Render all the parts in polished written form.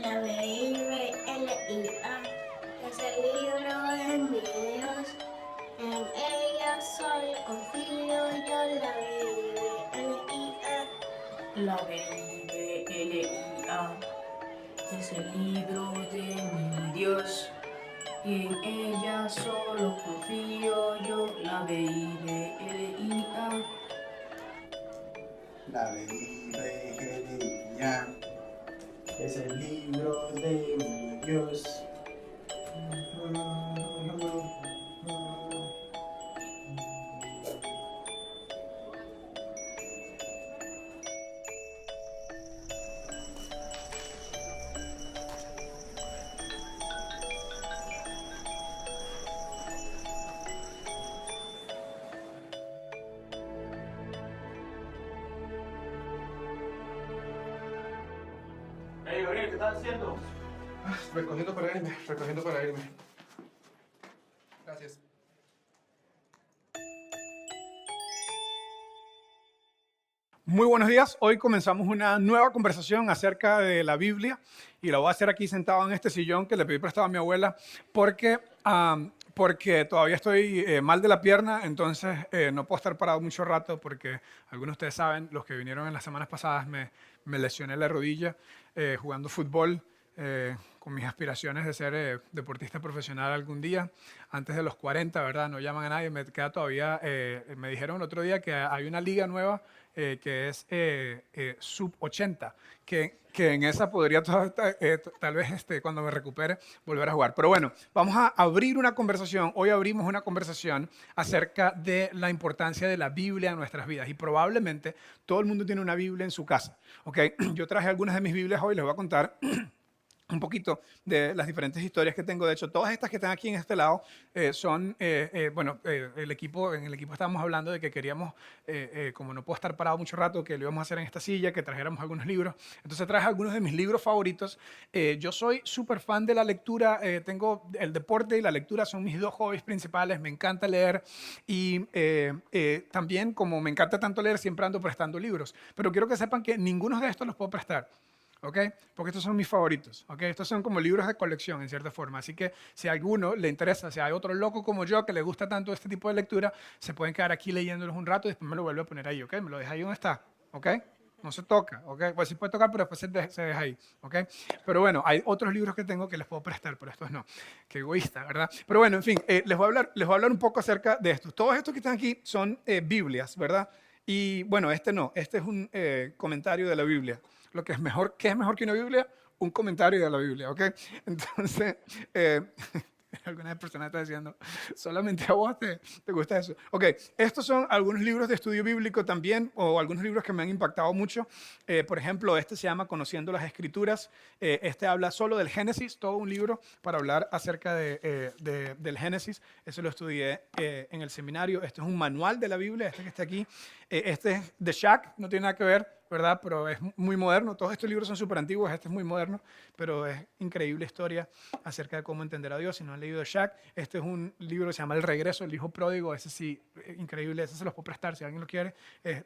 La Biblia es el libro de mi Dios. En ella solo confío yo. La Biblia es el libro de mi Dios. Y en ella solo confío yo. La Biblia. La Biblia es el libro de mi Dios. Hey, Gabriel, ¿qué estás haciendo? Recogiendo para irme. Gracias. Muy buenos días. Hoy comenzamos una nueva conversación acerca de la Biblia y la voy a hacer aquí sentado en este sillón que le pedí prestado a mi abuela porque todavía estoy mal de la pierna, entonces no puedo estar parado mucho rato porque algunos de ustedes saben, los que vinieron en las semanas pasadas, me lesioné la rodilla jugando fútbol. Con mis aspiraciones de ser deportista profesional algún día, antes de los 40, ¿verdad? No llaman a nadie, me queda todavía, me dijeron el otro día que hay una liga nueva que es sub-80, que en esa podría tal vez cuando me recupere volver a jugar. Pero bueno, vamos a abrir una conversación, hoy abrimos una conversación acerca de la importancia de la Biblia en nuestras vidas y probablemente todo el mundo tiene una Biblia en su casa, ¿ok? Yo traje algunas de mis Biblias hoy, les voy a contar un poquito de las diferentes historias que tengo. De hecho, todas estas que están aquí en este lado son, en el equipo estábamos hablando de que queríamos, como no puedo estar parado mucho rato, que lo íbamos a hacer en esta silla, que trajéramos algunos libros. Entonces traje algunos de mis libros favoritos. Yo soy súper fan de la lectura, tengo el deporte y la lectura son mis dos hobbies principales, me encanta leer y también como me encanta tanto leer, siempre ando prestando libros. Pero quiero que sepan que ninguno de estos los puedo prestar. ¿Ok? Porque estos son mis favoritos, ¿ok? Estos son como libros de colección, en cierta forma. Así que si a alguno le interesa, si hay otro loco como yo que le gusta tanto este tipo de lectura, se pueden quedar aquí leyéndolos un rato y después me lo vuelve a poner ahí, ¿ok? Me lo deja ahí donde está, ¿ok? No se toca, ¿ok? Pues sí puede tocar, pero después se deja ahí, ¿ok? Pero bueno, hay otros libros que tengo que les puedo prestar, pero estos no. Qué egoísta, ¿verdad? Pero bueno, en fin, les voy a hablar un poco acerca de estos. Todos estos que están aquí son Biblias, ¿verdad? Y bueno, este no, este es un comentario de la Biblia. Lo que es mejor, ¿qué es mejor que una Biblia? Un comentario de la Biblia, ¿ok? Entonces, algunas personas están diciendo, solamente a vos te gusta eso. Ok, estos son algunos libros de estudio bíblico también, o algunos libros que me han impactado mucho. Por ejemplo, este se llama Conociendo las Escrituras. Este habla solo del Génesis, todo un libro para hablar acerca del Génesis. Eso lo estudié en el seminario. Este es un manual de la Biblia, este que está aquí. Este es de Shack, no tiene nada que ver, ¿verdad? Pero es muy moderno. Todos estos libros son súper antiguos, este es muy moderno, pero es increíble historia acerca de cómo entender a Dios. Si no han leído Shack, este es un libro que se llama El Regreso del Hijo Pródigo. Ese sí, increíble, ese se los puedo prestar si alguien lo quiere.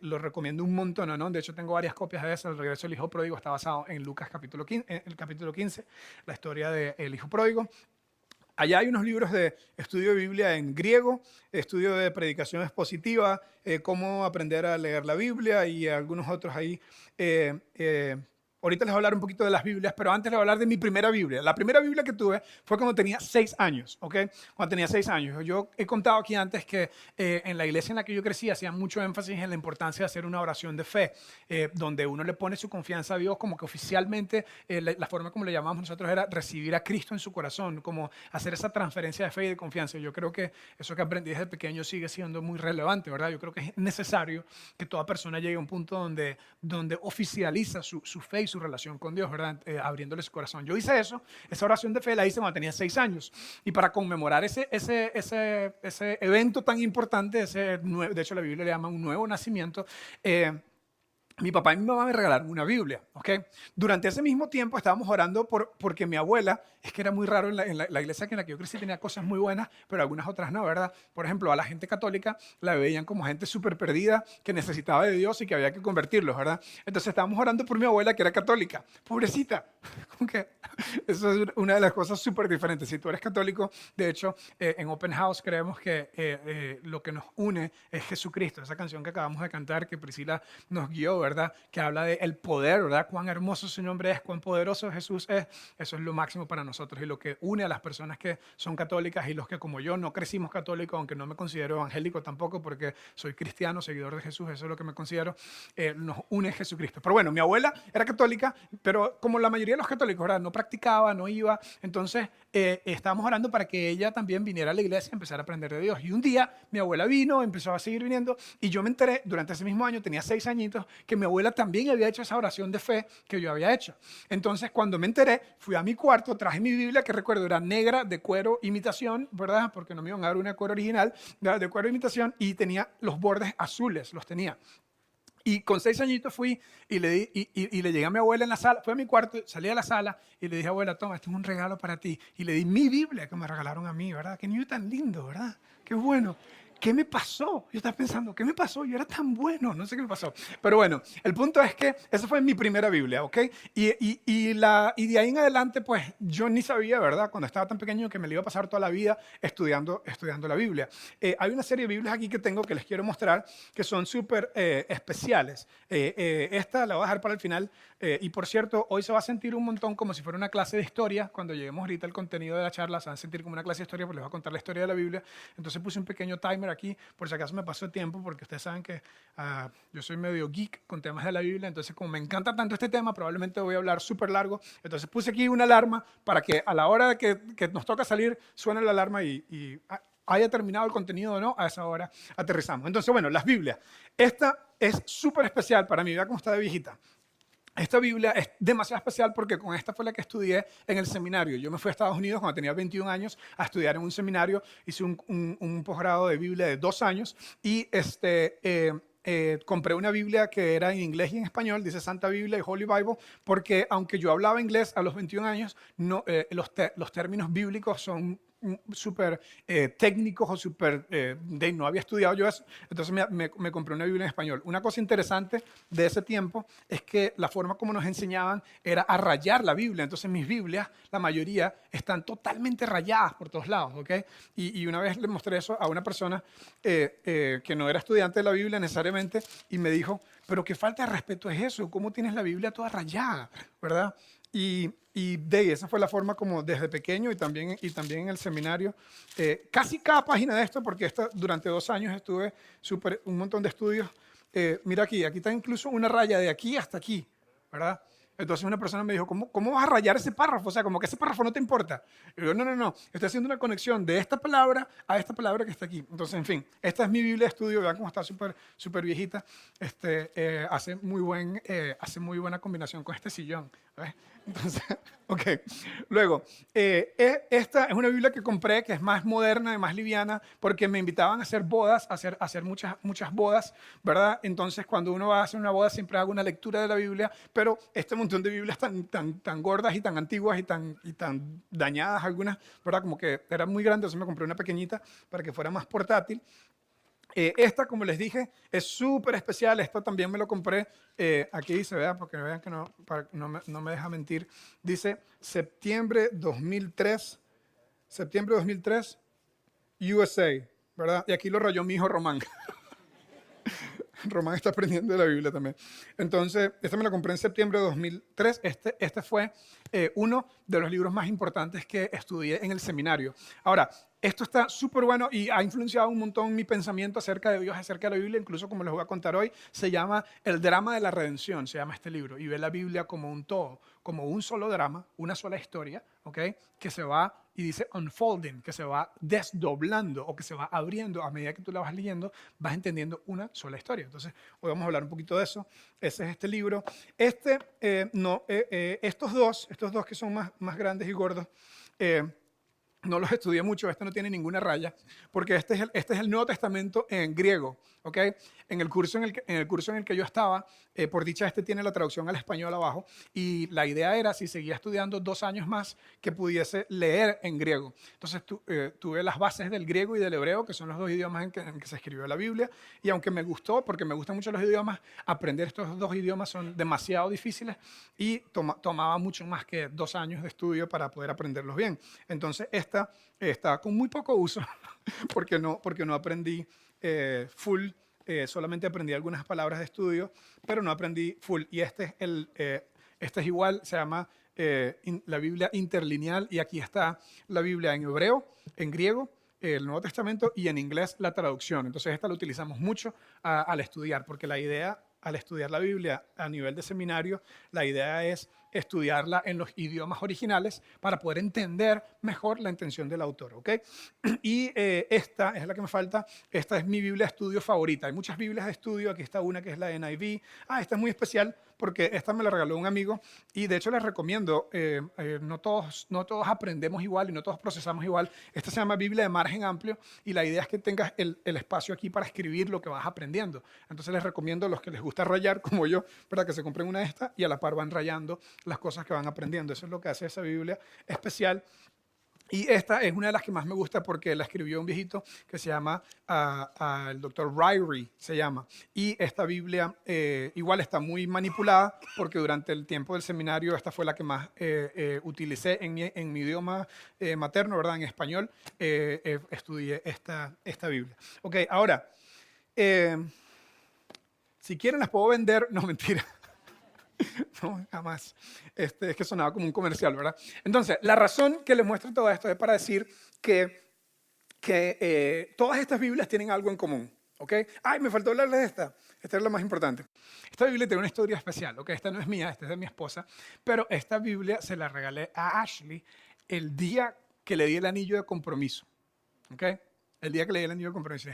Lo recomiendo un montón, ¿no? De hecho, tengo varias copias de ese. El Regreso del Hijo Pródigo está basado en Lucas capítulo 15, en el capítulo 15, la historia del Hijo Pródigo. Allá hay unos libros de estudio de Biblia en griego, estudio de predicación expositiva, cómo aprender a leer la Biblia y algunos otros ahí. Ahorita les voy a hablar un poquito de las Biblias, pero antes les voy a hablar de mi primera Biblia. La primera Biblia que tuve fue cuando tenía 6 años, ¿ok? Cuando tenía 6 años. Yo he contado aquí antes que en la iglesia en la que yo crecí hacían mucho énfasis en la importancia de hacer una oración de fe, donde uno le pone su confianza a Dios, como que oficialmente la forma como le llamamos nosotros era recibir a Cristo en su corazón, como hacer esa transferencia de fe y de confianza. Yo creo que eso que aprendí desde pequeño sigue siendo muy relevante, ¿verdad? Yo creo que es necesario que toda persona llegue a un punto donde oficializa su fe y su relación con Dios, ¿verdad? Abriéndole su corazón. Yo hice eso, esa oración de fe la hice cuando tenía 6 años. Y para conmemorar ese evento tan importante, de hecho la Biblia le llama un nuevo nacimiento, mi papá y mi mamá me regalaron una Biblia, ¿ok? Durante ese mismo tiempo estábamos orando porque mi abuela, es que era muy raro en la iglesia en la que yo crecí, tenía cosas muy buenas, pero algunas otras no, ¿verdad? Por ejemplo, a la gente católica la veían como gente súper perdida, que necesitaba de Dios y que había que convertirlos, ¿verdad? Entonces estábamos orando por mi abuela que era católica, pobrecita, Okay. Eso es una de las cosas súper diferentes. Si tú eres católico, de hecho, en Open House creemos que lo que nos une es Jesucristo. Esa canción que acabamos de cantar, que Priscila nos guió, ¿verdad? Que habla del poder, ¿verdad? Cuán hermoso su nombre es, cuán poderoso Jesús es. Eso es lo máximo para nosotros. Y lo que une a las personas que son católicas y los que, como yo, no crecimos católicos, aunque no me considero evangélico tampoco, porque soy cristiano, seguidor de Jesús, eso es lo que me considero, nos une Jesucristo. Pero bueno, mi abuela era católica, pero como la mayoría de los católicos, ¿verdad? No practicaba, no iba. Entonces, estábamos orando para que ella también viniera a la iglesia y empezara a aprender de Dios. Y un día, mi abuela vino, empezó a seguir viniendo, y yo me enteré, durante ese mismo año, tenía 6 añitos, que mi abuela también había hecho esa oración de fe que yo había hecho. Entonces, cuando me enteré, fui a mi cuarto, traje mi Biblia, que recuerdo era negra, de cuero imitación, ¿verdad? Porque no me iban a dar una de cuero original, de cuero imitación, y tenía los bordes azules, los tenía. Y con 6 añitos fui y le llegué a mi abuela en la sala, fui a mi cuarto, salí a la sala y le dije, abuela, toma, este es un regalo para ti. Y le di mi Biblia que me regalaron a mí, ¿verdad? Qué niño tan lindo, ¿verdad? Qué bueno. ¿Qué me pasó? Yo estaba pensando, ¿qué me pasó? Yo era tan bueno, no sé qué me pasó. Pero bueno, el punto es que esa fue mi primera Biblia, ¿ok? Y de ahí en adelante, pues yo ni sabía, ¿verdad? Cuando estaba tan pequeño que me le iba a pasar toda la vida estudiando la Biblia. Hay una serie de Biblias aquí que tengo que les quiero mostrar que son súper especiales. Esta la voy a dejar para el final. Y por cierto, hoy se va a sentir un montón como si fuera una clase de historia. Cuando lleguemos ahorita al contenido de la charla, se va a sentir como una clase de historia porque les voy a contar la historia de la Biblia. Entonces puse un pequeño timer aquí, por si acaso me pasó el tiempo, porque ustedes saben que yo soy medio geek con temas de la Biblia. Entonces, como me encanta tanto este tema, probablemente voy a hablar súper largo. Entonces puse aquí una alarma para que a la hora de que nos toca salir, suene la alarma y haya terminado el contenido o no, a esa hora aterrizamos. Entonces, bueno, las Biblias. Esta es súper especial para mí, vea cómo está de viejita. Esta Biblia es demasiado especial porque con esta fue la que estudié en el seminario. Yo me fui a Estados Unidos cuando tenía 21 años a estudiar en un seminario. Hice un posgrado de Biblia de 2 años y compré una Biblia que era en inglés y en español, dice Santa Biblia y Holy Bible, porque aunque yo hablaba inglés a los 21 años, no, los términos bíblicos son súper técnicos o súper, no había estudiado yo eso, entonces me compré una Biblia en español. Una cosa interesante de ese tiempo es que la forma como nos enseñaban era a rayar la Biblia, entonces mis Biblias, la mayoría, están totalmente rayadas por todos lados, ¿ok? Y una vez le mostré eso a una persona que no era estudiante de la Biblia necesariamente y me dijo, pero qué falta de respeto es eso, ¿cómo tienes la Biblia toda rayada, verdad? Y esa fue la forma como desde pequeño y también en el seminario, casi cada página de esto, porque durante 2 años estuve un montón de estudios. Mira aquí está incluso una raya de aquí hasta aquí, ¿verdad? Entonces una persona me dijo, ¿cómo vas a rayar ese párrafo? O sea, como que ese párrafo no te importa. Y yo, no, estoy haciendo una conexión de esta palabra a esta palabra que está aquí. Entonces, en fin, esta es mi Biblia de estudio, vean cómo está súper viejita. Hace muy buena combinación con este sillón, ¿ves? Entonces, ok. Luego, esta es una Biblia que compré que es más moderna y más liviana porque me invitaban a hacer bodas, a hacer muchas bodas, ¿verdad? Entonces, cuando uno va a hacer una boda, siempre hago una lectura de la Biblia, pero este montón de Biblias tan gordas y tan antiguas y tan dañadas algunas, ¿verdad? Como que era muy grande, entonces me compré una pequeñita para que fuera más portátil. Esta, como les dije, es súper especial. Esta también me lo compré. Aquí dice, vean, porque vean que no me deja mentir. Dice septiembre 2003, USA, ¿verdad? Y aquí lo rayó mi hijo Román. Román está aprendiendo de la Biblia también. Entonces, esta me la compré en septiembre de 2003. Este fue uno de los libros más importantes que estudié en el seminario. Ahora, esto está súper bueno y ha influenciado un montón mi pensamiento acerca de Dios, acerca de la Biblia, incluso como les voy a contar hoy. Se llama El drama de la redención, se llama este libro, y ve la Biblia como un todo, como un solo drama, una sola historia, ¿ok? Que se va, y dice unfolding, que se va desdoblando o que se va abriendo a medida que tú la vas leyendo, vas entendiendo una sola historia. Entonces, hoy vamos a hablar un poquito de eso. Ese es este libro. Estos dos que son más grandes y gordos, no los estudié mucho, este no tiene ninguna raya, porque este es el Nuevo Testamento en griego, ¿ok? En el curso en el que yo estaba, por dicha, este tiene la traducción al español abajo, y la idea era, si seguía estudiando 2 años más, que pudiese leer en griego. Entonces tuve las bases del griego y del hebreo, que son los 2 idiomas en que se escribió la Biblia, y aunque me gustó, porque me gustan mucho los idiomas, aprender estos 2 idiomas son demasiado difíciles y tomaba mucho más que 2 años de estudio para poder aprenderlos bien. Entonces esta está con muy poco uso porque no aprendí full, solamente aprendí algunas palabras de estudio, pero no aprendí full. Y este es igual, se llama la Biblia interlineal, y aquí está la Biblia en hebreo, en griego, el Nuevo Testamento, y en inglés la traducción. Entonces esta la utilizamos mucho al estudiar, porque la idea al estudiar la Biblia a nivel de seminario, la idea es estudiarla en los idiomas originales para poder entender mejor la intención del autor, ¿ok? Y esta es la que me falta. Esta es mi Biblia de estudio favorita. Hay muchas Biblias de estudio. Aquí está una que es la NIV. Esta es muy especial porque esta me la regaló un amigo y de hecho les recomiendo. No todos aprendemos igual y no todos procesamos igual. Esta se llama Biblia de margen amplio y la idea es que tengas el espacio aquí para escribir lo que vas aprendiendo. Entonces les recomiendo a los que les gusta rayar, como yo, para que se compren una de estas y a la par van rayando las cosas que van aprendiendo. Eso es lo que hace esa Biblia especial. Y esta es una de las que más me gusta porque la escribió un viejito que se llama, el doctor Ryrie, se llama. Y esta Biblia igual está muy manipulada porque durante el tiempo del seminario esta fue la que más utilicé en mi idioma materno, ¿verdad? En español estudié esta Biblia. Ok, ahora, si quieren las puedo vender, no, mentira. No, jamás. Es que sonaba como un comercial, ¿verdad? Entonces, la razón que les muestro todo esto es para decir que todas estas Biblias tienen algo en común, ¿ok? Ay, me faltó hablarles de esta. Esta es la más importante. Esta Biblia tiene una historia especial, ¿ok? Esta no es mía, esta es de mi esposa, pero esta Biblia se la regalé a Ashley el día que le di el anillo de compromiso, ¿ok? El día que le di el anillo de compromiso.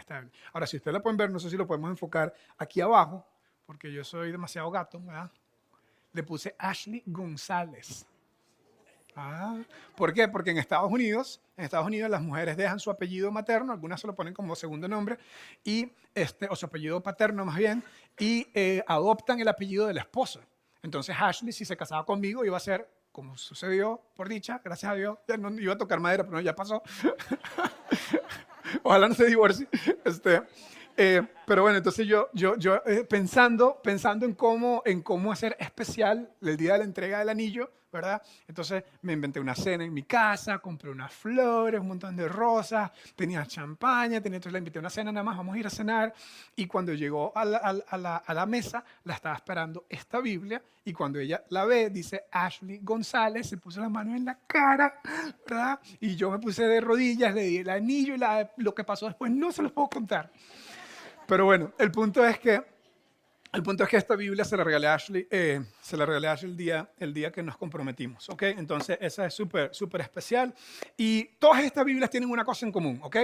Ahora, si ustedes la pueden ver, no sé si lo podemos enfocar aquí abajo, porque yo soy demasiado gato, ¿verdad? Le puse Ashley González. ¿Por qué? Porque en Estados Unidos las mujeres dejan su apellido materno, algunas se lo ponen como segundo nombre, o su apellido paterno más bien, y adoptan el apellido de la esposa. Entonces Ashley, si se casaba conmigo, iba a ser, como sucedió por dicha, gracias a Dios, ya no iba a tocar madera, pero no, ya pasó. Ojalá no se divorcie. Pero bueno, entonces yo pensando en cómo hacer especial el día de la entrega del anillo, ¿verdad? Entonces me inventé una cena en mi casa, compré unas flores, un montón de rosas, tenía champaña, entonces la invité a una cena nada más, vamos a ir a cenar. Y cuando llegó a la mesa, la estaba esperando esta Biblia, y cuando ella la ve, dice Ashley González, se puso la mano en la cara, ¿verdad? Y yo me puse de rodillas, le di el anillo, y lo que pasó después no se los puedo contar. Pero bueno, el punto es que esta Biblia se la regalé a Ashley, el día que nos comprometimos, ¿ok? Entonces esa es súper especial. Y todas estas Biblias tienen una cosa en común, ¿ok?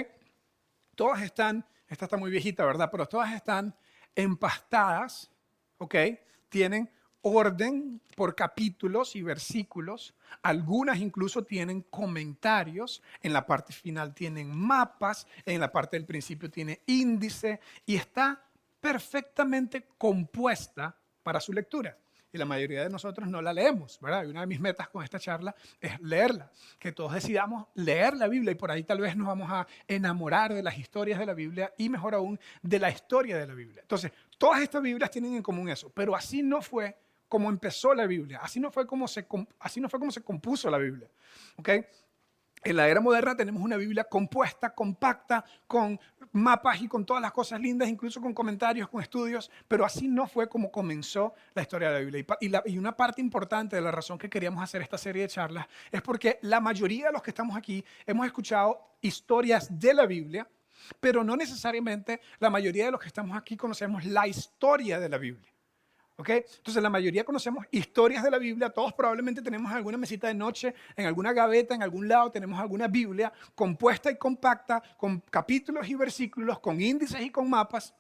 Todas esta está muy viejita, ¿verdad? Pero todas están empastadas, ¿ok? Tienen orden por capítulos y versículos. Algunas incluso tienen comentarios. En la parte final tienen mapas. En la parte del principio tiene índice. Y está perfectamente compuesta para su lectura. Y la mayoría de nosotros no la leemos, ¿verdad? Y una de mis metas con esta charla es leerla. Que todos decidamos leer la Biblia y por ahí tal vez nos vamos a enamorar de las historias de la Biblia y mejor aún de la historia de la Biblia. Entonces, todas estas Biblias tienen en común eso, pero así no fue como empezó la Biblia, así no fue como se compuso la Biblia, ¿ok? En la era moderna tenemos una Biblia compuesta, compacta, con mapas y con todas las cosas lindas, incluso con comentarios, con estudios, pero así no fue como comenzó la historia de la Biblia. Y una parte importante de la razón que queríamos hacer esta serie de charlas es porque la mayoría de los que estamos aquí hemos escuchado historias de la Biblia, pero no necesariamente la mayoría de los que estamos aquí conocemos la historia de la Biblia. ¿Okay? Entonces la mayoría conocemos historias de la Biblia, todos probablemente tenemos alguna mesita de noche, en alguna gaveta, en algún lado tenemos alguna Biblia compuesta y compacta, con capítulos y versículos, con índices y con mapas,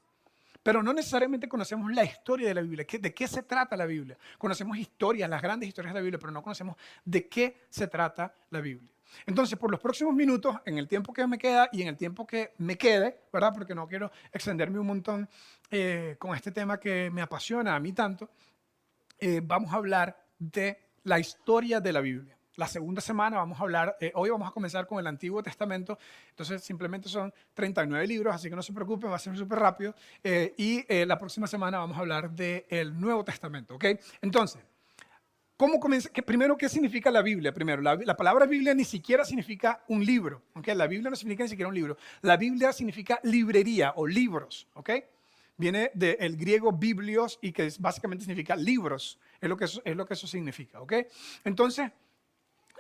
pero no necesariamente conocemos la historia de la Biblia, de qué se trata la Biblia. Conocemos historias, las grandes historias de la Biblia, pero no conocemos de qué se trata la Biblia. Entonces, por los próximos minutos, en el tiempo que me queda y en el tiempo que me quede, ¿verdad? Porque no quiero extenderme un montón con este tema que me apasiona a mí tanto, vamos a hablar de la historia de la Biblia. La segunda semana vamos a hablar, hoy vamos a comenzar con el Antiguo Testamento, entonces simplemente son 39 libros, así que no se preocupen, va a ser súper rápido. Y la próxima semana vamos a hablar del Nuevo Testamento, ¿ok? Entonces, ¿cómo comienza? Primero, ¿qué significa la Biblia? Primero, la palabra Biblia ni siquiera significa un libro, ¿ok? La Biblia no significa ni siquiera un libro. La Biblia significa librería o libros, ¿ok? Viene del griego biblios y que básicamente significa libros, es lo que eso significa, ¿ok? Entonces,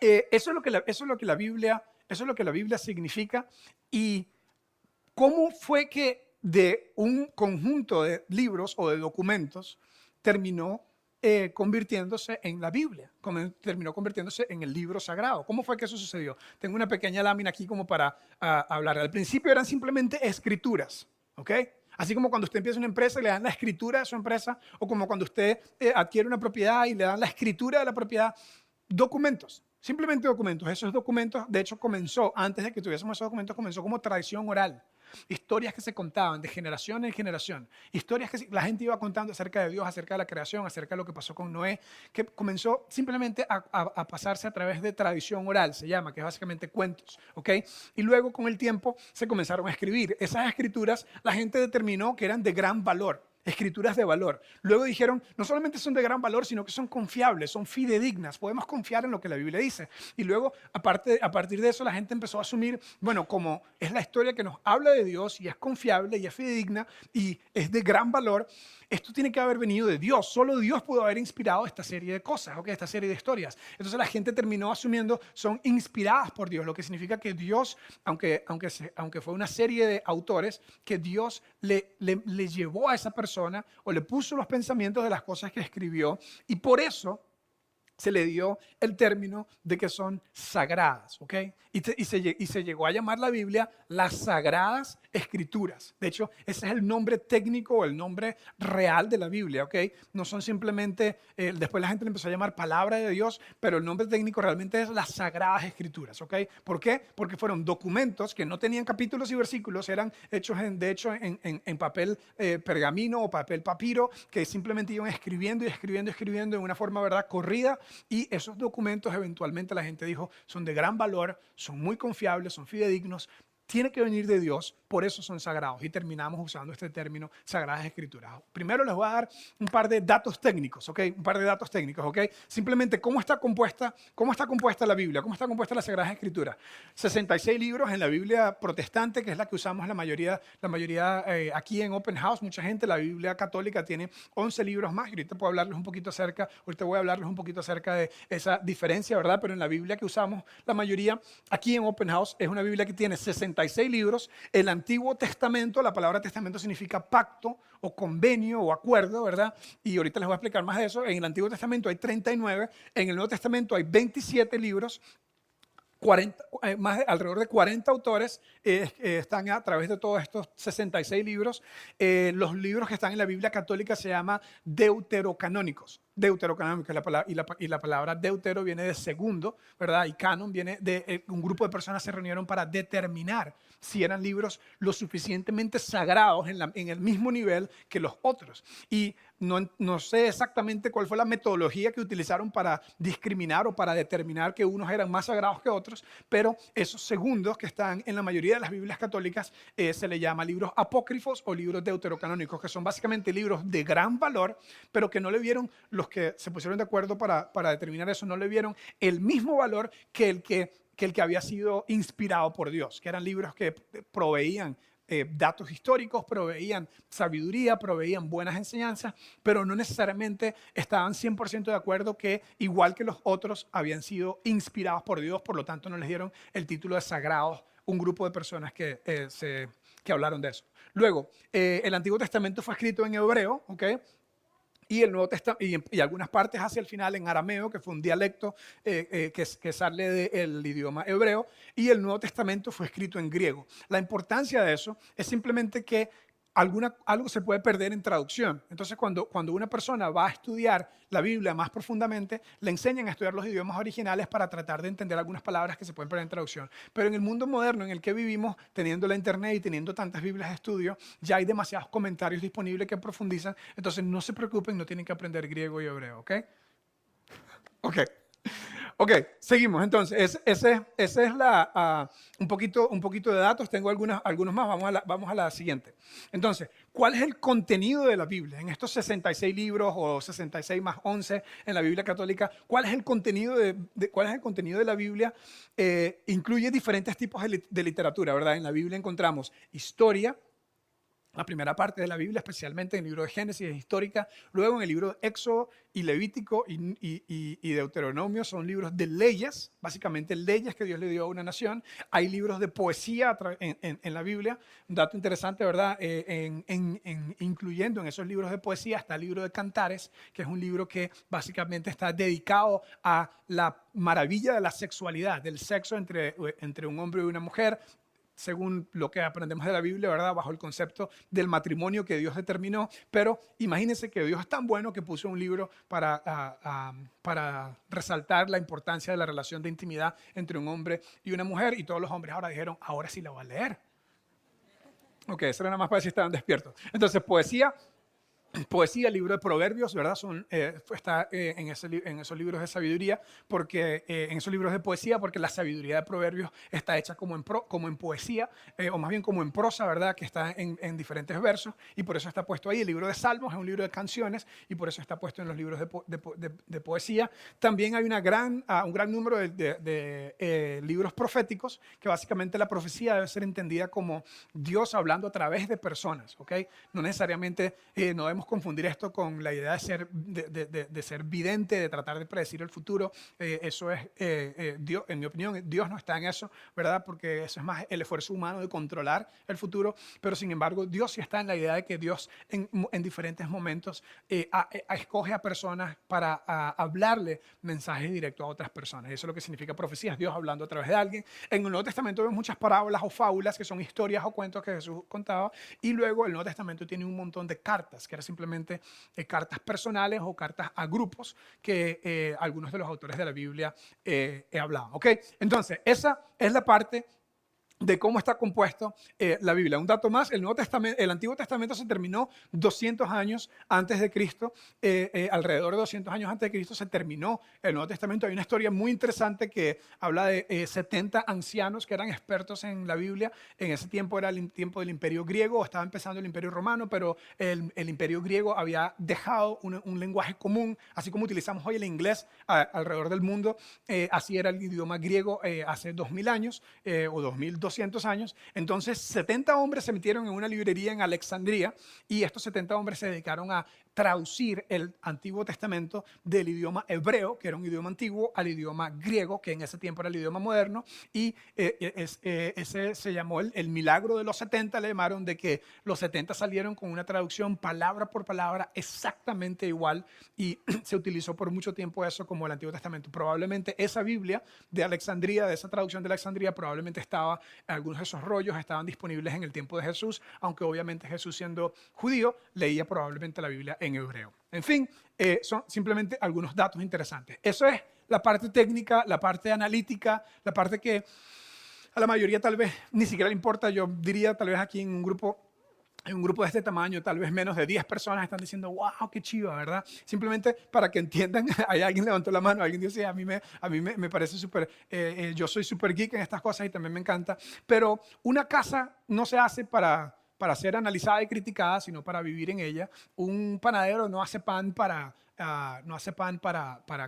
eso es lo que la Biblia significa. Y cómo fue que de un conjunto de libros o de documentos terminó convirtiéndose en la Biblia, terminó convirtiéndose en el libro sagrado. ¿Cómo fue que eso sucedió? Tengo una pequeña lámina aquí como para hablar. Al principio eran simplemente escrituras, ¿ok? Así como cuando usted empieza una empresa y le dan la escritura de su empresa, o como cuando usted adquiere una propiedad y le dan la escritura de la propiedad. Documentos, simplemente documentos. Esos documentos, de hecho, antes de que tuviésemos esos documentos, comenzó como tradición oral. Historias que se contaban de generación en generación. Historias que la gente iba contando acerca de Dios, acerca de la creación, acerca de lo que pasó con Noé, que comenzó simplemente a pasarse a través de tradición oral, se llama, que es básicamente cuentos, ¿ok? Y luego con el tiempo se comenzaron a escribir. Esas escrituras la gente determinó que eran de gran valor. Escrituras de valor. Luego dijeron, no solamente son de gran valor, sino que son confiables, son fidedignas. Podemos confiar en lo que la Biblia dice. Y luego, a partir de eso, la gente empezó a asumir, bueno, como es la historia que nos habla de Dios y es confiable y es fidedigna y es de gran valor, esto tiene que haber venido de Dios. Solo Dios pudo haber inspirado esta serie de cosas, ¿okay? Esta serie de historias. Entonces la gente terminó asumiendo, son inspiradas por Dios, lo que significa que Dios, aunque fue una serie de autores, que Dios le llevó a esa persona o le puso los pensamientos de las cosas que escribió, y por eso se le dio el término de que son sagradas, ¿ok? Y se llegó a llamar la Biblia las Sagradas Escrituras. De hecho, ese es el nombre técnico o el nombre real de la Biblia, ¿ok? No son simplemente, después la gente le empezó a llamar Palabra de Dios, pero el nombre técnico realmente es las Sagradas Escrituras, ¿ok? ¿Por qué? Porque fueron documentos que no tenían capítulos y versículos, eran hechos en papel pergamino o papel papiro, que simplemente iban escribiendo en una forma, ¿verdad?, corrida. Y esos documentos eventualmente la gente dijo son de gran valor, son muy confiables, son fidedignos, tiene que venir de Dios, por eso son sagrados. Y terminamos usando este término, Sagradas Escrituras. Primero les voy a dar un par de datos técnicos, ¿ok? Un par de datos técnicos, ¿ok? Simplemente cómo está compuesta la Biblia, cómo está compuesta las Sagradas Escrituras. 66 libros en la Biblia protestante, que es la que usamos la mayoría aquí en Open House. Mucha gente, la Biblia católica tiene 11 libros más. Y ahorita voy a hablarles un poquito acerca de esa diferencia, ¿verdad? Pero en la Biblia que usamos, la mayoría aquí en Open House es una Biblia que tiene 66 libros. El Antiguo Testamento, la palabra testamento significa pacto o convenio o acuerdo, ¿verdad? Y ahorita les voy a explicar más de eso. En el Antiguo Testamento hay 39, en el Nuevo Testamento hay 27 libros. Alrededor de 40 autores están a través de todos estos 66 libros. Los libros que están en la Biblia católica se llaman deuterocanónicos. Deuterocanónicos, y la palabra deutero viene de segundo, ¿verdad? Y canon viene de un grupo de personas se reunieron para determinar si eran libros lo suficientemente sagrados en el mismo nivel que los otros. Y no sé exactamente cuál fue la metodología que utilizaron para discriminar o para determinar que unos eran más sagrados que otros, pero esos segundos que están en la mayoría de las Biblias católicas se le llama libros apócrifos o libros deuterocanónicos, que son básicamente libros de gran valor, pero que no le vieron, los que se pusieron de acuerdo para determinar eso, no le vieron el mismo valor que el que había sido inspirado por Dios, que eran libros que proveían datos históricos, proveían sabiduría, proveían buenas enseñanzas, pero no necesariamente estaban 100% de acuerdo que, igual que los otros, habían sido inspirados por Dios, por lo tanto no les dieron el título de sagrados, un grupo de personas que hablaron de eso. Luego, el Antiguo Testamento fue escrito en hebreo, ¿ok? Y el Nuevo Testamento, y algunas partes hacia el final en arameo, que fue un dialecto que sale del idioma hebreo, y el Nuevo Testamento fue escrito en griego. La importancia de eso es simplemente que algo se puede perder en traducción. Entonces, cuando una persona va a estudiar la Biblia más profundamente, le enseñan a estudiar los idiomas originales para tratar de entender algunas palabras que se pueden perder en traducción. Pero en el mundo moderno en el que vivimos, teniendo la internet y teniendo tantas Biblias de estudio, ya hay demasiados comentarios disponibles que profundizan. Entonces, no se preocupen, no tienen que aprender griego y hebreo, ¿ok? Ok, seguimos. Entonces, ese es un poquito de datos. Tengo algunos más. Vamos a la siguiente. Entonces, ¿cuál es el contenido de la Biblia? En estos 66 libros o 66 más 11 en la Biblia católica, ¿cuál es el contenido de la Biblia? Incluye diferentes tipos de literatura, ¿verdad? En la Biblia encontramos historia. La primera parte de la Biblia, especialmente en el libro de Génesis, es histórica. Luego en el libro de Éxodo y Levítico y Deuteronomio son libros de leyes, básicamente leyes que Dios le dio a una nación. Hay libros de poesía en la Biblia. Un dato interesante, ¿verdad? Incluyendo en esos libros de poesía está el libro de Cantares, que es un libro que básicamente está dedicado a la maravilla de la sexualidad, del sexo entre un hombre y una mujer, según lo que aprendemos de la Biblia, ¿verdad? Bajo el concepto del matrimonio que Dios determinó. Pero imagínense que Dios es tan bueno que puso un libro para resaltar la importancia de la relación de intimidad entre un hombre y una mujer. Y todos los hombres ahora dijeron, ahora sí la voy a leer. Ok, eso era nada más para decir que estaban despiertos. Entonces, poesía, libro de proverbios, ¿verdad? Está en esos libros de sabiduría, en esos libros de poesía, porque la sabiduría de proverbios está hecha como en poesía, o más bien como en prosa, ¿verdad? Que está en diferentes versos, y por eso está puesto ahí. El libro de Salmos es un libro de canciones, y por eso está puesto en los libros de poesía. También hay un gran número de libros proféticos, que básicamente la profecía debe ser entendida como Dios hablando a través de personas, ¿ok? No necesariamente, no debemos confundir esto con la idea de ser vidente, de tratar de predecir el futuro. Eso es, Dios, en mi opinión, Dios no está en eso, ¿verdad? Porque eso es más el esfuerzo humano de controlar el futuro. Pero sin embargo, Dios sí está en la idea de que Dios en diferentes momentos escoge a personas para hablarle mensajes directos a otras personas. Eso es lo que significa profecía, es Dios hablando a través de alguien. En el Nuevo Testamento vemos muchas parábolas o fábulas que son historias o cuentos que Jesús contaba. Y luego el Nuevo Testamento tiene un montón de cartas, que eran simplemente cartas personales o cartas a grupos que algunos de los autores de la Biblia hablaban. ¿Ok? Entonces, esa es la parte de cómo está compuesto la Biblia. Un dato más, el Antiguo Testamento se terminó 200 años antes de Cristo, alrededor de 200 años antes de Cristo se terminó el Nuevo Testamento. Hay una historia muy interesante que habla de 70 ancianos que eran expertos en la Biblia. En ese tiempo era el tiempo del Imperio Griego, estaba empezando el Imperio Romano, pero el Imperio Griego había dejado un lenguaje común, así como utilizamos hoy el inglés alrededor del mundo. Así era el idioma griego hace 2000 años o 2200 años. Entonces 70 hombres se metieron en una librería en Alejandría y estos 70 hombres se dedicaron a traducir el Antiguo Testamento del idioma hebreo, que era un idioma antiguo, al idioma griego, que en ese tiempo era el idioma moderno, y ese se llamó el milagro de los 70, le llamaron, de que los 70 salieron con una traducción palabra por palabra exactamente igual, y se utilizó por mucho tiempo eso como el Antiguo Testamento. Probablemente esa Biblia de Alejandría, de esa traducción de Alejandría, probablemente algunos de esos rollos estaban disponibles en el tiempo de Jesús, aunque obviamente Jesús, siendo judío, leía probablemente la Biblia en hebreo. En fin, son simplemente algunos datos interesantes. Eso es la parte técnica, la parte analítica, la parte que a la mayoría tal vez ni siquiera le importa. Yo diría tal vez aquí en un grupo de este tamaño, tal vez menos de 10 personas están diciendo, wow, qué chiva, ¿verdad? Simplemente para que entiendan, hay alguien levantó la mano, alguien dice, a mí me parece súper, yo soy súper geek en estas cosas y también me encanta, pero una casa no se hace para ser analizada y criticada, sino para vivir en ella. Un panadero no hace pan para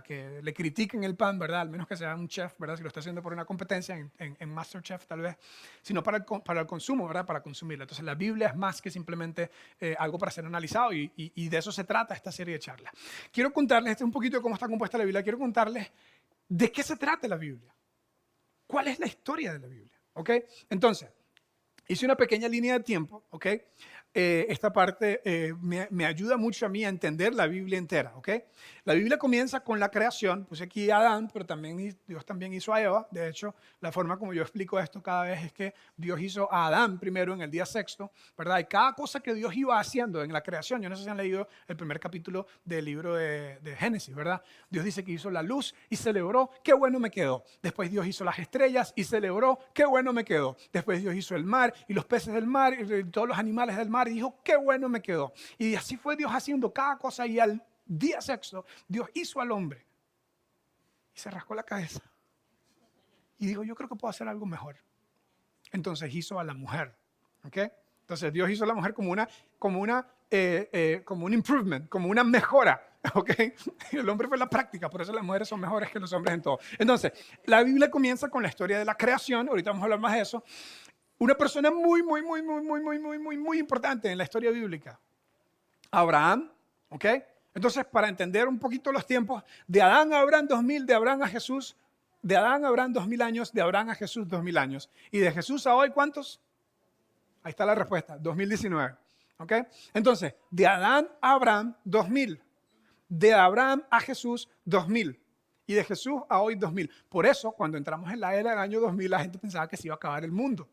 que le critiquen el pan, ¿verdad? Al menos que sea un chef, ¿verdad? Si lo está haciendo por una competencia en MasterChef tal vez, sino para el consumo, ¿verdad? Para consumirla. Entonces la Biblia es más que simplemente algo para ser analizado y de eso se trata esta serie de charlas. Quiero contarles, un poquito de cómo está compuesta la Biblia, quiero contarles de qué se trata la Biblia. ¿Cuál es la historia de la Biblia? ¿Ok? Entonces, hice una pequeña línea de tiempo, ¿ok? esta parte me ayuda mucho a mí a entender la Biblia entera, ¿ok? La Biblia comienza con la creación, puse aquí a Adán, pero también Dios también hizo a Eva. De hecho, la forma como yo explico esto cada vez es que Dios hizo a Adán primero en el día sexto, ¿verdad? Y cada cosa que Dios iba haciendo en la creación, yo no sé si han leído el primer capítulo del libro de Génesis, ¿verdad? Dios dice que hizo la luz y celebró, qué bueno me quedó. Después Dios hizo las estrellas y celebró, qué bueno me quedó. Después Dios hizo el mar y los peces del mar y todos los animales del mar y dijo, qué bueno me quedó. Y así fue Dios haciendo cada cosa y al día sexto Dios hizo al hombre y se rascó la cabeza y dijo, yo creo que puedo hacer algo mejor. Entonces hizo a la mujer, ¿ok? Entonces Dios hizo a la mujer como un improvement, como una mejora, ¿ok? El hombre fue la práctica, por eso las mujeres son mejores que los hombres en todo. Entonces, la Biblia comienza con la historia de la creación, ahorita vamos a hablar más de eso. Una persona muy importante en la historia bíblica, Abraham, ¿ok? Entonces, para entender un poquito los tiempos, de Adán a Abraham 2000, de Abraham a Jesús, de Adán a Abraham 2000 años, de Abraham a Jesús 2000 años. ¿Y de Jesús a hoy cuántos? Ahí está la respuesta, 2019, ¿ok? Entonces, de Adán a Abraham 2000, de Abraham a Jesús 2000 y de Jesús a hoy 2000. Por eso, cuando entramos en la era del año 2000, la gente pensaba que se iba a acabar el mundo.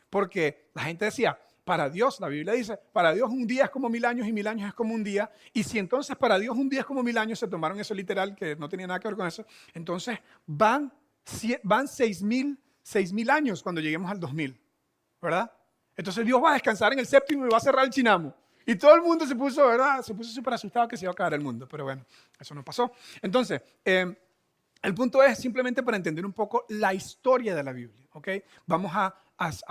Porque la gente decía, para Dios, la Biblia dice, para Dios un día es como 1000 años y 1000 años es como un día. Y si entonces para Dios un día es como 1000 años, se tomaron eso literal, que no tenía nada que ver con eso, entonces van 6000 años cuando lleguemos al 2000, ¿verdad? Entonces Dios va a descansar en el séptimo y va a cerrar el chinamo. Y todo el mundo se puso, ¿verdad? Se puso súper asustado que se iba a acabar el mundo. Pero bueno, eso no pasó. Entonces, el punto es simplemente para entender un poco la historia de la Biblia, ¿ok? Vamos a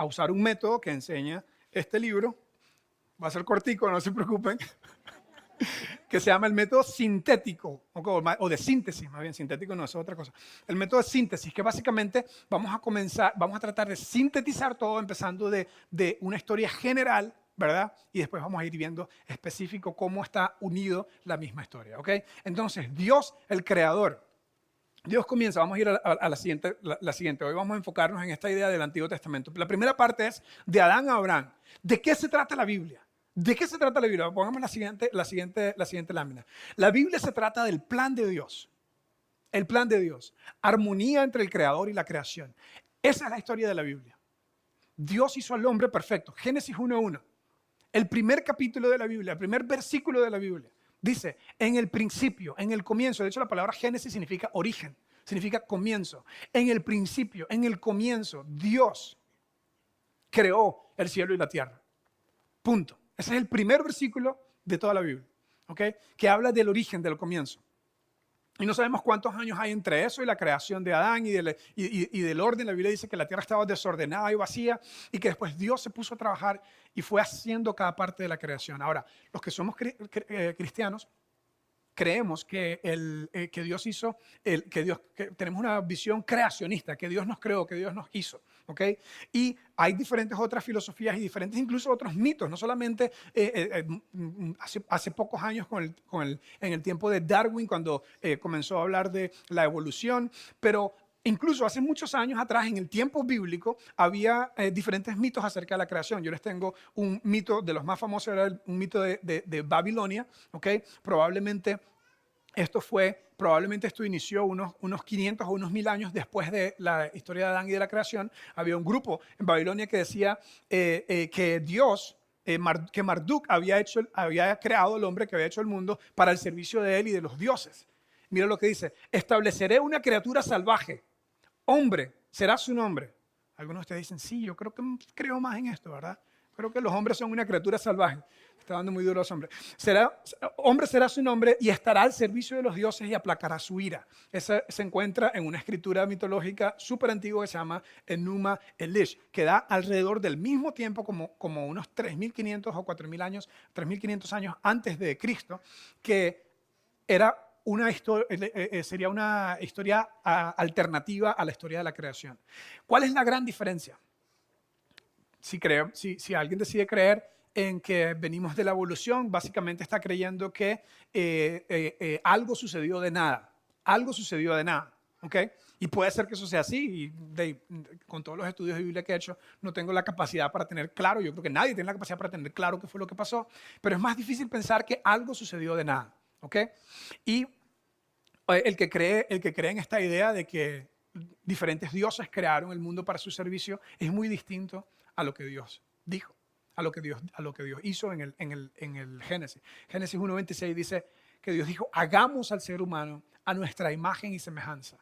usar un método que enseña este libro. Va a ser cortico, no se preocupen. Que se llama el método sintético, o de síntesis, más bien, sintético no, eso es otra cosa. El método de síntesis, que básicamente vamos a tratar de sintetizar todo empezando de una historia general, ¿verdad? Y después vamos a ir viendo específico cómo está unido la misma historia, ¿ok? Entonces, Dios, el creador, Dios comienza, vamos a ir a la siguiente, hoy vamos a enfocarnos en esta idea del Antiguo Testamento. La primera parte es de Adán a Abraham. ¿De qué se trata la Biblia? ¿De qué se trata la Biblia? Pongamos la siguiente lámina. La Biblia se trata del plan de Dios. El plan de Dios. Armonía entre el creador y la creación. Esa es la historia de la Biblia. Dios hizo al hombre perfecto. Génesis 1:1. El primer capítulo de la Biblia, el primer versículo de la Biblia. Dice, en el principio, en el comienzo. De hecho, la palabra Génesis significa origen. Significa comienzo. En el principio, en el comienzo, Dios creó el cielo y la tierra. Punto. Ese es el primer versículo de toda la Biblia, ¿ok? Que habla del origen, del comienzo. Y no sabemos cuántos años hay entre eso y la creación de Adán y del orden. La Biblia dice que la tierra estaba desordenada y vacía y que después Dios se puso a trabajar y fue haciendo cada parte de la creación. Ahora, los que somos cristianos, creemos que Dios hizo, que tenemos una visión creacionista, que Dios nos creó, que Dios nos hizo, ¿ok? Y hay diferentes otras filosofías y diferentes incluso otros mitos, no solamente hace pocos años en el tiempo de Darwin, cuando comenzó a hablar de la evolución, pero incluso hace muchos años atrás, en el tiempo bíblico, había diferentes mitos acerca de la creación. Yo les tengo un mito de los más famosos, era un mito de Babilonia, ¿ok? Probablemente esto inició unos 500 o unos 1000 años después de la historia de Adán y de la creación. Había un grupo en Babilonia que decía que Dios, que Marduk había creado al hombre, que había hecho el mundo para el servicio de él y de los dioses. Mira lo que dice, estableceré una criatura salvaje, hombre será su nombre. Algunos de ustedes dicen, sí, yo creo más en esto, ¿verdad? Creo que los hombres son una criatura salvaje. Está dando muy duro a los hombres. Hombre será su nombre y estará al servicio de los dioses y aplacará su ira. Esa se encuentra en una escritura mitológica súper antigua que se llama Enuma Elish, que da alrededor del mismo tiempo, como unos 3.500 o 4.000 años, 3.500 años antes de Cristo, que era sería una historia alternativa a la historia de la creación. ¿Cuál es la gran diferencia? Si alguien decide creer en que venimos de la evolución, básicamente está creyendo que algo sucedió de nada. Algo sucedió de nada. ¿ok? Y puede ser que eso sea así, y con todos los estudios de Biblia que he hecho, no tengo la capacidad para tener claro, yo creo que nadie tiene la capacidad para tener claro qué fue lo que pasó, pero es más difícil pensar que algo sucedió de nada, ¿ok? Y el que cree en esta idea de que diferentes dioses crearon el mundo para su servicio es muy distinto a lo que Dios dijo, a lo que Dios hizo en el Génesis. Génesis 1:26 dice que Dios dijo, hagamos al ser humano a nuestra imagen y semejanza.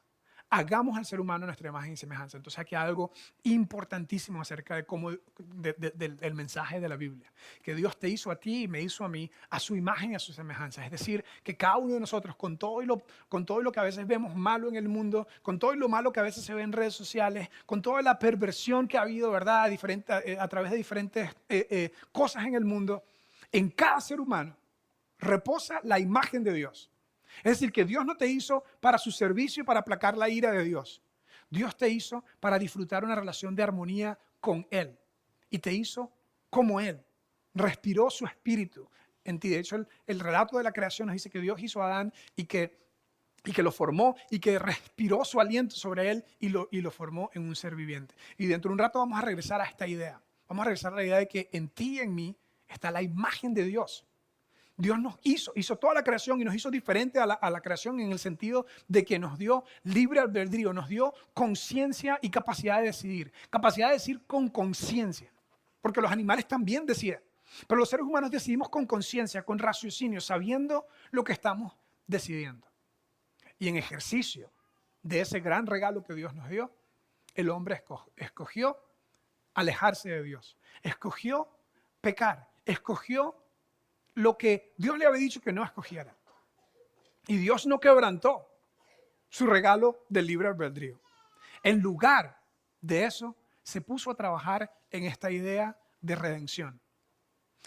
Hagamos al ser humano a nuestra imagen y semejanza. Entonces aquí hay algo importantísimo acerca de cómo, del mensaje de la Biblia. Que Dios te hizo a ti y me hizo a mí a su imagen y a su semejanza. Es decir, que cada uno de nosotros, con todo lo que a veces vemos malo en el mundo, con todo lo malo que a veces se ve en redes sociales, con toda la perversión que ha habido, ¿verdad? A través de diferentes cosas en el mundo, en cada ser humano reposa la imagen de Dios. Es decir, que Dios no te hizo para su servicio y para aplacar la ira de Dios. Dios te hizo para disfrutar una relación de armonía con Él. Y te hizo como Él. Respiró su espíritu en ti. De hecho, el relato de la creación nos dice que Dios hizo a Adán y que lo formó y que respiró su aliento sobre él y lo formó en un ser viviente. Y dentro de un rato vamos a regresar a esta idea. Vamos a regresar a la idea de que en ti y en mí está la imagen de Dios. Dios nos hizo toda la creación y nos hizo diferente a la creación en el sentido de que nos dio libre albedrío, nos dio conciencia y capacidad de decidir. Capacidad de decir con conciencia, porque los animales también deciden. Pero los seres humanos decidimos con conciencia, con raciocinio, sabiendo lo que estamos decidiendo. Y en ejercicio de ese gran regalo que Dios nos dio, el hombre escogió alejarse de Dios, escogió pecar, escogió lo que Dios le había dicho que no escogiera. Y Dios no quebrantó su regalo del libre albedrío. En lugar de eso, se puso a trabajar en esta idea de redención.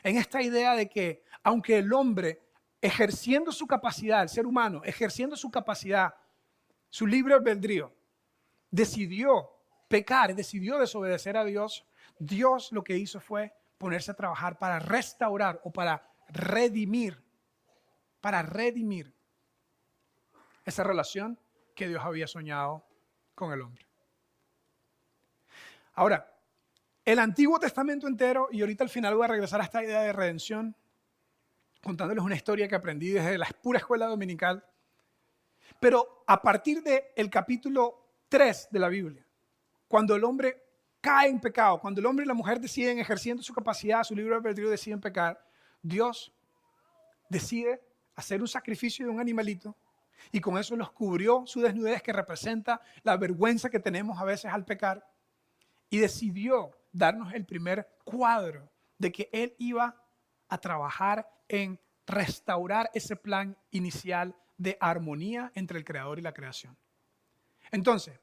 En esta idea de que, aunque el hombre, ejerciendo su capacidad, el ser humano, ejerciendo su capacidad, su libre albedrío, decidió pecar, decidió desobedecer a Dios, Dios lo que hizo fue ponerse a trabajar para restaurar o para redimir esa relación que Dios había soñado con el hombre. Ahora, el Antiguo Testamento entero, y ahorita al final voy a regresar a esta idea de redención, contándoles una historia que aprendí desde la pura escuela dominical, pero a partir del capítulo 3 de la Biblia, cuando el hombre cae en pecado, cuando el hombre y la mujer deciden, ejerciendo su capacidad, su libre albedrío, deciden pecar, Dios decide hacer un sacrificio de un animalito y con eso los cubrió su desnudez, que representa la vergüenza que tenemos a veces al pecar, y decidió darnos el primer cuadro de que Él iba a trabajar en restaurar ese plan inicial de armonía entre el Creador y la creación. Entonces,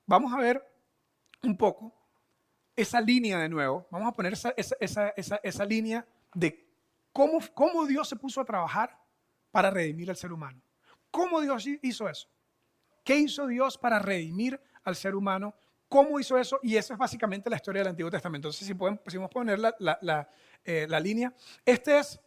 vamos a ver un poco esa línea de nuevo. Vamos a poner esa línea de cómo Dios se puso a trabajar para redimir al ser humano. ¿Cómo Dios hizo eso? ¿Qué hizo Dios para redimir al ser humano? ¿Cómo hizo eso? Y esa es básicamente la historia del Antiguo Testamento. Entonces, si podemos poner la línea. Este es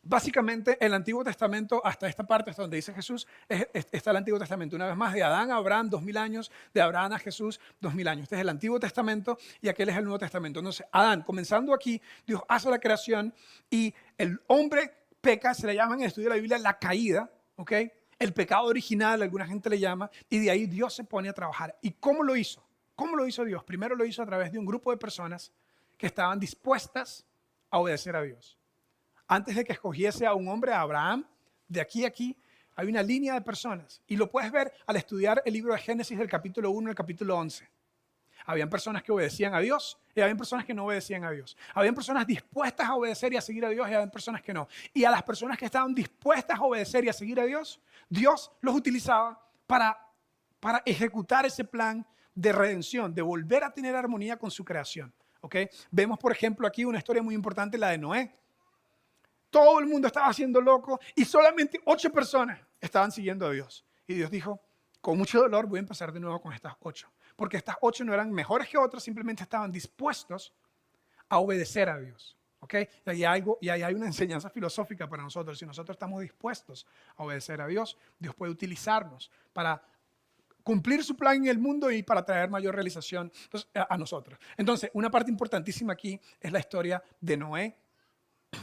básicamente el Antiguo Testamento hasta esta parte, hasta donde dice Jesús, está el Antiguo Testamento. Una vez más, de Adán a Abraham, 2000 años, de Abraham a Jesús, 2000 años. Este es el Antiguo Testamento y aquel es el Nuevo Testamento. Entonces, Adán, comenzando aquí, Dios hace la creación y el hombre peca, se le llama en el estudio de la Biblia la caída, ¿ok? El pecado original, alguna gente le llama, y de ahí Dios se pone a trabajar. ¿Y cómo lo hizo? ¿Cómo lo hizo Dios? Primero lo hizo a través de un grupo de personas que estaban dispuestas a obedecer a Dios. Antes de que escogiese a un hombre, a Abraham, de aquí a aquí, hay una línea de personas. Y lo puedes ver al estudiar el libro de Génesis del capítulo 1 al capítulo 11. Habían personas que obedecían a Dios y habían personas que no obedecían a Dios. Habían personas dispuestas a obedecer y a seguir a Dios y habían personas que no. Y a las personas que estaban dispuestas a obedecer y a seguir a Dios, Dios los utilizaba para ejecutar ese plan de redención, de volver a tener armonía con su creación. ¿Okay? Vemos, por ejemplo, aquí una historia muy importante, la de Noé. Todo el mundo estaba haciendo loco y solamente 8 personas estaban siguiendo a Dios. Y Dios dijo, con mucho dolor voy a empezar de nuevo con estas 8. Porque estas 8 no eran mejores que otras, simplemente estaban dispuestos a obedecer a Dios. ¿Okay? Y ahí hay una enseñanza filosófica para nosotros. Si nosotros estamos dispuestos a obedecer a Dios, Dios puede utilizarnos para cumplir su plan en el mundo y para traer mayor realización a nosotros. Entonces, una parte importantísima aquí es la historia de Noé,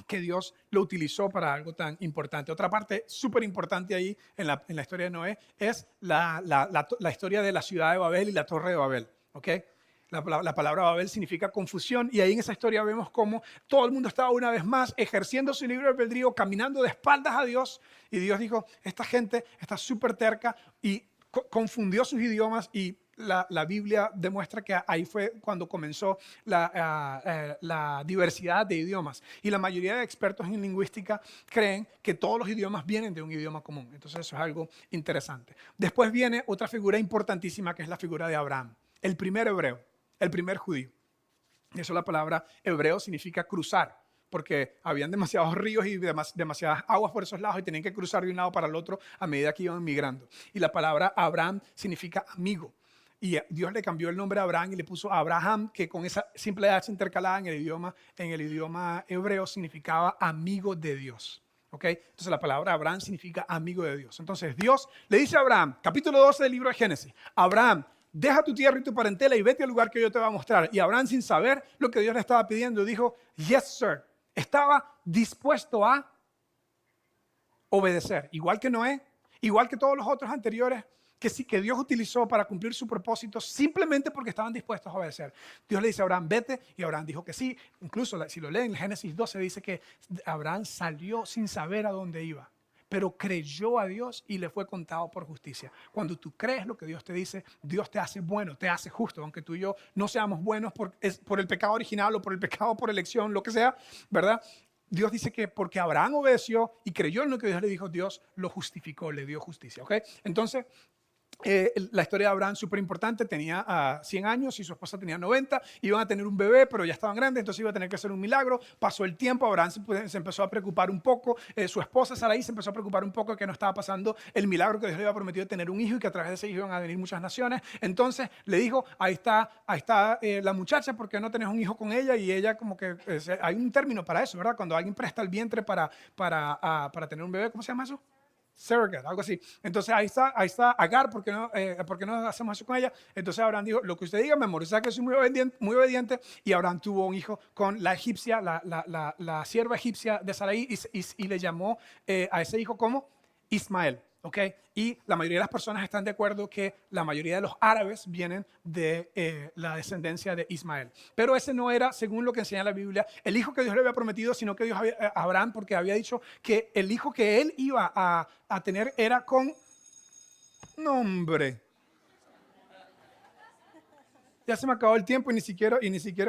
que Dios lo utilizó para algo tan importante. Otra parte súper importante ahí en la historia de Noé es la historia de la ciudad de Babel y la torre de Babel. ¿Okay? La palabra Babel significa confusión y ahí en esa historia vemos cómo todo el mundo estaba una vez más ejerciendo su libre albedrío, caminando de espaldas a Dios, y Dios dijo, esta gente está súper terca, y confundió sus idiomas, y la Biblia demuestra que ahí fue cuando comenzó la diversidad de idiomas. Y la mayoría de expertos en lingüística creen que todos los idiomas vienen de un idioma común. Entonces eso es algo interesante. Después viene otra figura importantísima, que es la figura de Abraham, el primer hebreo, el primer judío. Y eso, la palabra hebreo significa cruzar, porque habían demasiados ríos y demasiadas aguas por esos lados y tenían que cruzar de un lado para el otro a medida que iban migrando. Y la palabra Abraham significa amigo. Y Dios le cambió el nombre a Abraham y le puso Abraham, que con esa simple H intercalada en el idioma hebreo significaba amigo de Dios. ¿Okay? Entonces la palabra Abraham significa amigo de Dios. Entonces Dios le dice a Abraham, capítulo 12 del libro de Génesis, Abraham, deja tu tierra y tu parentela y vete al lugar que yo te voy a mostrar. Y Abraham, sin saber lo que Dios le estaba pidiendo, dijo, yes, sir. Estaba dispuesto a obedecer, igual que Noé, igual que todos los otros anteriores, que Dios utilizó para cumplir su propósito simplemente porque estaban dispuestos a obedecer. Dios le dice a Abraham, vete, y Abraham dijo que sí. Incluso si lo leen en Génesis 12 dice que Abraham salió sin saber a dónde iba, pero creyó a Dios y le fue contado por justicia. Cuando tú crees lo que Dios te dice, Dios te hace bueno, te hace justo, aunque tú y yo no seamos buenos por el pecado original o por el pecado por elección, lo que sea, ¿verdad? Dios dice que porque Abraham obedeció y creyó en lo que Dios le dijo, Dios lo justificó, le dio justicia. ¿Okay? Entonces, la historia de Abraham, súper importante, tenía 100 años y su esposa tenía 90, iban a tener un bebé, pero ya estaban grandes, entonces iba a tener que hacer un milagro. Pasó el tiempo, Abraham se empezó a preocupar un poco, su esposa Sarai se empezó a preocupar un poco de que no estaba pasando el milagro que Dios le había prometido de tener un hijo y que a través de ese hijo iban a venir muchas naciones. Entonces le dijo, ahí está la muchacha, ¿por qué no tenés un hijo con ella? Y ella como que, hay un término para eso, ¿verdad? Cuando alguien presta el vientre para tener un bebé, ¿cómo se llama eso? Surrogate, algo así. Entonces ahí está Agar, ¿por qué no hacemos eso con ella? Entonces Abraham dijo, lo que usted diga, mi amor, sabe que soy muy obediente, y Abraham tuvo un hijo con la egipcia, la sierva egipcia de Sarai, y le llamó a ese hijo como Ismael. ¿Okay? Y la mayoría de las personas están de acuerdo que la mayoría de los árabes vienen de la descendencia de Ismael. Pero ese no era, según lo que enseña la Biblia, el hijo que Dios le había prometido, sino que Dios a Abraham, porque había dicho que el hijo que él iba a tener era con nombre. Ya se me acabó el tiempo y ni siquiera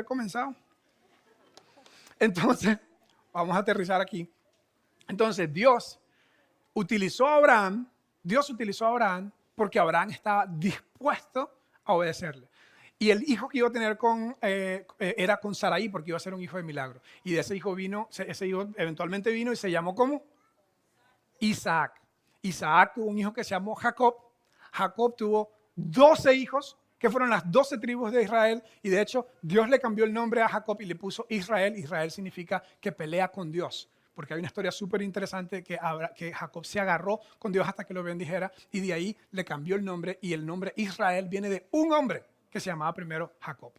he comenzado. Entonces, vamos a aterrizar aquí. Entonces, Dios utilizó a Abraham porque Abraham estaba dispuesto a obedecerle. Y el hijo que iba a tener era con Sarai, porque iba a ser un hijo de milagro. Y de ese hijo eventualmente vino y se llamó ¿cómo? Isaac. Isaac tuvo un hijo que se llamó Jacob. Jacob tuvo 12 hijos, que fueron las 12 tribus de Israel. Y de hecho, Dios le cambió el nombre a Jacob y le puso Israel. Israel significa que pelea con Dios. Porque hay una historia súper interesante que Jacob se agarró con Dios hasta que lo bendijera, y de ahí le cambió el nombre, y el nombre Israel viene de un hombre que se llamaba primero Jacob.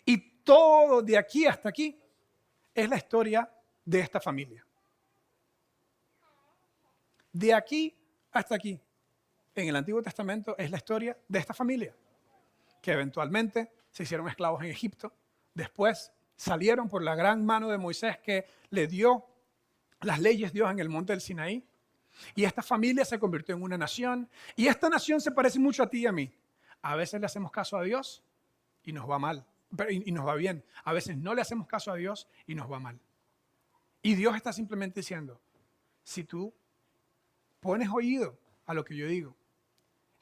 Y todo de aquí hasta aquí es la historia de esta familia. De aquí hasta aquí, en el Antiguo Testamento, es la historia de esta familia, que eventualmente se hicieron esclavos en Egipto, después salieron por la gran mano de Moisés, que le dio las leyes Dios en el monte del Sinaí, y esta familia se convirtió en una nación, y esta nación se parece mucho a ti y a mí. A veces le hacemos caso a Dios y nos va mal, y nos va bien. A veces no le hacemos caso a Dios y nos va mal. Y Dios está simplemente diciendo, si tú pones oído a lo que yo digo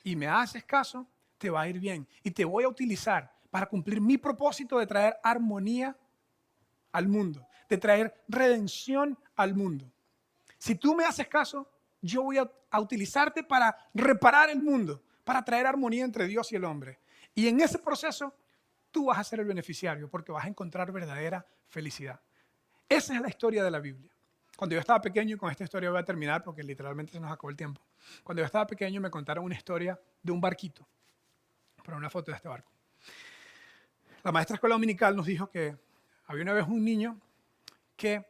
y me haces caso, te va a ir bien, y te voy a utilizar para cumplir mi propósito de traer armonía al mundo, de traer redención al mundo. Si tú me haces caso, yo voy a utilizarte para reparar el mundo, para traer armonía entre Dios y el hombre. Y en ese proceso, tú vas a ser el beneficiario, porque vas a encontrar verdadera felicidad. Esa es la historia de la Biblia. Cuando yo estaba pequeño, y con esta historia voy a terminar porque literalmente se nos acabó el tiempo. Cuando yo estaba pequeño me contaron una historia de un barquito. para una foto de este barco. La maestra de escuela dominical nos dijo que había una vez un niño que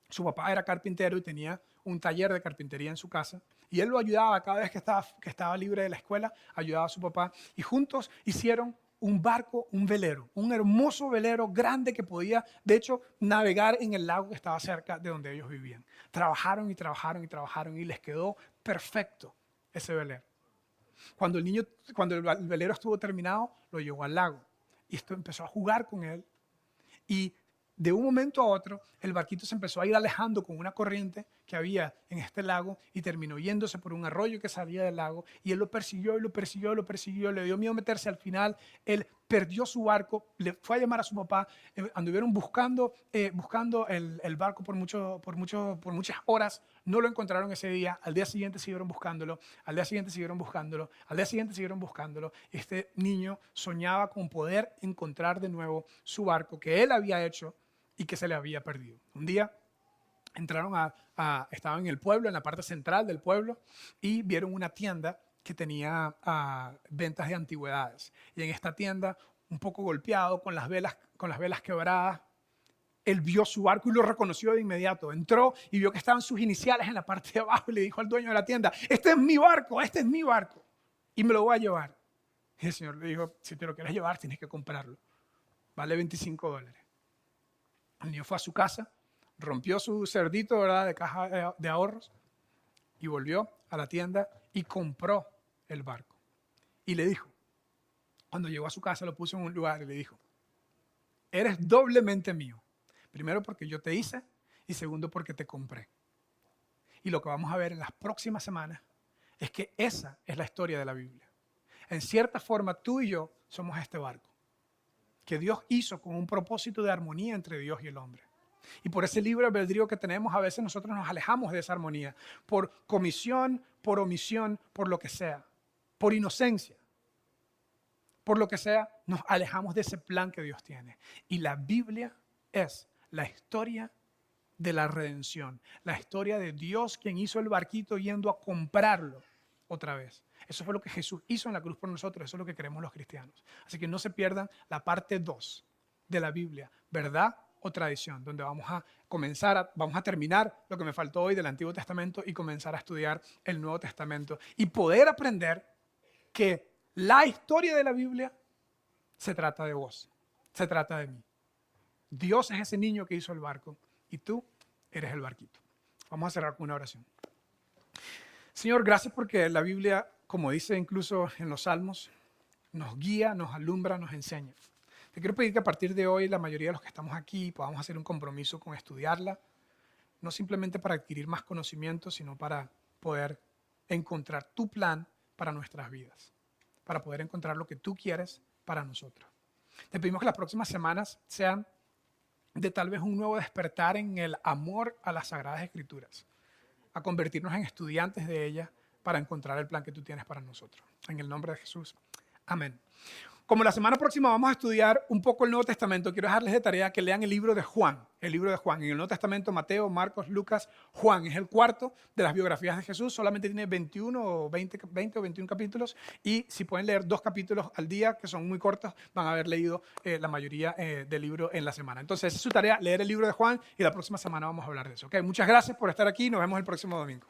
su papá era carpintero y tenía un taller de carpintería en su casa. Y él lo ayudaba cada vez que estaba libre de la escuela, ayudaba a su papá. Y juntos hicieron un barco, un velero, un hermoso velero grande que podía, de hecho, navegar en el lago que estaba cerca de donde ellos vivían. Trabajaron y trabajaron y trabajaron y les quedó perfecto ese velero. Cuando el velero estuvo terminado, lo llevó al lago y esto empezó a jugar con él. Y de un momento a otro, el barquito se empezó a ir alejando con una corriente que había en este lago y terminó yéndose por un arroyo que salía del lago. Y él lo persiguió y lo persiguió, lo persiguió, le dio miedo meterse. Al final, él perdió su barco, le fue a llamar a su papá, anduvieron buscando el barco por muchas horas. No lo encontraron ese día. Al día siguiente siguieron buscándolo, al día siguiente siguieron buscándolo, al día siguiente siguieron buscándolo. Este niño soñaba con poder encontrar de nuevo su barco que él había hecho y que se le había perdido. Un día estaban en el pueblo, en la parte central del pueblo, y vieron una tienda que tenía ventas de antigüedades. Y en esta tienda, un poco golpeado, con las velas quebradas, él vio su barco y lo reconoció de inmediato. Entró y vio que estaban sus iniciales en la parte de abajo y le dijo al dueño de la tienda: este es mi barco y me lo voy a llevar. Y el señor le dijo: si te lo quieres llevar, tienes que comprarlo. Vale $25. El niño fue a su casa, rompió su cerdito, ¿verdad?, de caja de ahorros y volvió a la tienda y compró el barco. Y le dijo, cuando llegó a su casa, lo puso en un lugar y le dijo: eres doblemente mío. Primero porque yo te hice y segundo porque te compré. Y lo que vamos a ver en las próximas semanas es que esa es la historia de la Biblia. En cierta forma, tú y yo somos este barco que Dios hizo con un propósito de armonía entre Dios y el hombre. Y por ese libre albedrío que tenemos, a veces nosotros nos alejamos de esa armonía, por comisión, por omisión, por lo que sea, por inocencia, por lo que sea, nos alejamos de ese plan que Dios tiene. Y la Biblia es la historia de la redención, la historia de Dios quien hizo el barquito yendo a comprarlo otra vez. Eso fue lo que Jesús hizo en la cruz por nosotros, eso es lo que creemos los cristianos. Así que no se pierdan la parte 2 de la Biblia, verdad o tradición, donde vamos a terminar lo que me faltó hoy del Antiguo Testamento y comenzar a estudiar el Nuevo Testamento y poder aprender que la historia de la Biblia se trata de vos, se trata de mí. Dios es ese niño que hizo el barco y tú eres el barquito. Vamos a cerrar con una oración. Señor, gracias porque la Biblia, como dice incluso en los Salmos, nos guía, nos alumbra, nos enseña. Te quiero pedir que a partir de hoy la mayoría de los que estamos aquí podamos hacer un compromiso con estudiarla, no simplemente para adquirir más conocimiento, sino para poder encontrar tu plan para nuestras vidas, para poder encontrar lo que tú quieres para nosotros. Te pedimos que las próximas semanas sean de tal vez un nuevo despertar en el amor a las Sagradas Escrituras, a convertirnos en estudiantes de ellas para encontrar el plan que tú tienes para nosotros. En el nombre de Jesús. Amén. Como la semana próxima vamos a estudiar un poco el Nuevo Testamento, quiero dejarles de tarea que lean el libro de Juan. El libro de Juan. En el Nuevo Testamento, Mateo, Marcos, Lucas, Juan. Es el cuarto de las biografías de Jesús. Solamente tiene 21 o 20 o 21 capítulos. Y si pueden leer 2 capítulos al día, que son muy cortos, van a haber leído la mayoría del libro en la semana. Entonces, esa es su tarea, leer el libro de Juan. Y la próxima semana vamos a hablar de eso. ¿Okay? Muchas gracias por estar aquí. Nos vemos el próximo domingo.